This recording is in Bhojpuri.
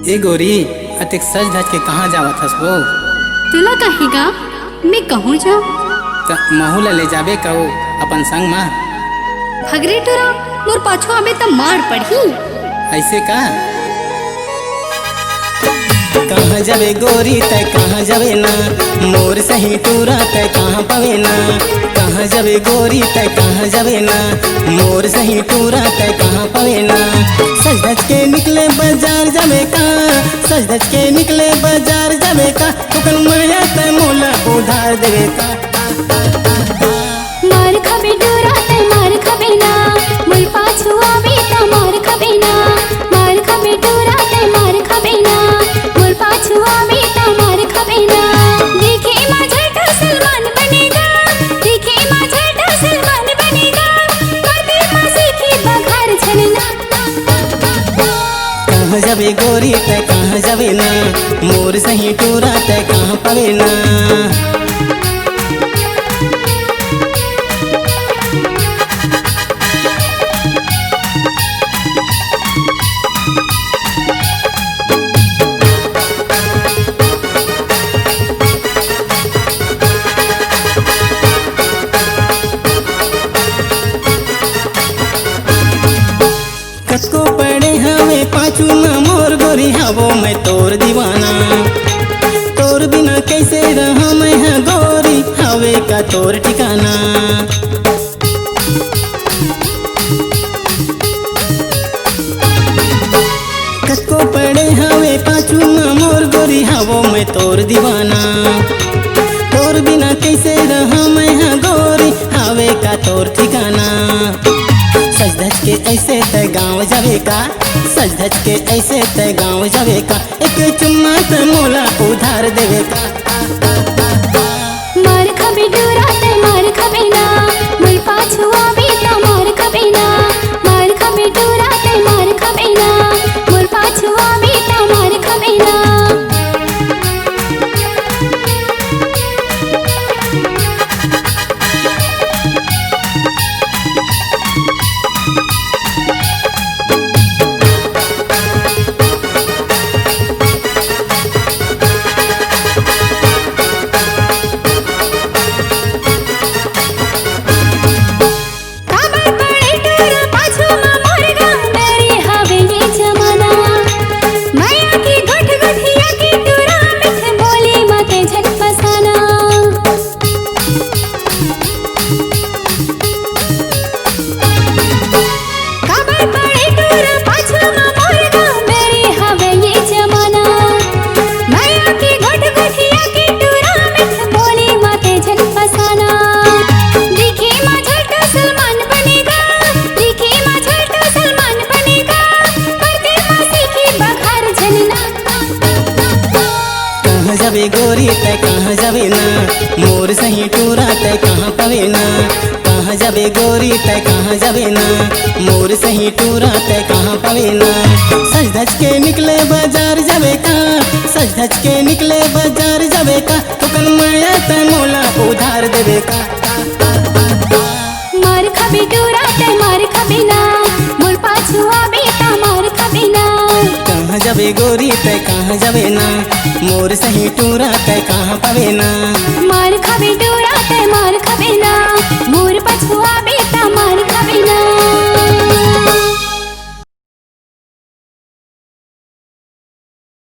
ए गोरी अतिक सज धज के कहाँ जावत हस वो? तुला कहेगा मैं कहूँ जाऊँ त महू ला ले जाबे कहो अपन संग माँ। भगरे टोरा मोर पाछो आबे त मार पड़ी। ऐसे का? कहाँ जाबे गोरी तय कहाँ जाबे ना, मोर सही टूरा तय कहाँ पवे ना। कहाँ जाबे गोरी तय कहाँ जाबे ना, मोर सही टूरा तय कहाँ पवे ना। सज धज के निकले बाजार जाबे का, सज धज के निकले बाजार जाबे का, टुकन माया तय मोला उधार देवे का। मार खबे टोरा तय मार खबे ना, मोर पाछो आबे त मार खबे ना। मार खबे टोरा तय मार खबे ना, मोर पाछो आबे त मार खबे ना। देखे माझा तो सलमान बनेगा, देखे माझा तो सलमान बनेगा, बाते मासी की बघार छलना। कहाँ जाबे गोरी तय कहाँ जाबे ना, मोर सही टूरा तय कहाँ पवे ना। कसको पड़े हमें पाछू ना मोर गोरी हवो मैं तोर दीवाना। तोर बिना कैसे रहा मैं है गोरी, हवे का तोर ठिकाना। कसको पड़े हमें पाछू ना मोर गोरी हवो मैं तोर दीवाना। तोर बिना कैसे रहा मैं है गोरी, हवे का तोर ठिकाना। सज धज के ऐसे तय गाँव जावे का, सज धज के ऐसे तय गाँव जावे का, एक चुम्मा तय मोला उधार देवे का। मार खबे डोरा तय मार खबे ना, मोर पाछो आबे त मार खबे ना। मार खबे डोरा तय मार खबे ना, मोर पाछो आबे त मार खबे ना। जाबे गोरी तय कहाँ जाबे ना, मोर सही टूरा तय कहाँ पवे ना। कहाँ जाबे गोरी तय कहाँ जाबे ना, मोर सही टूरा तय कहाँ पवे ना। सज धज के निकले बाजार जाबे का, सज धज के निकले बाजार जाबे का, टुकन माया तय मोला उधार देवे का। मार खबे डोरा तय मार खबे ना, मोर पाछो आबे त मार खबे ना। कहाँ जाबे गोरी तय कहाँ जाबे ना, मोर सही टूरा तय कहाँ पवे ना। मार खबे डोरा तय मार खबे ना, मोर पाछो आबे त मार खबे ना।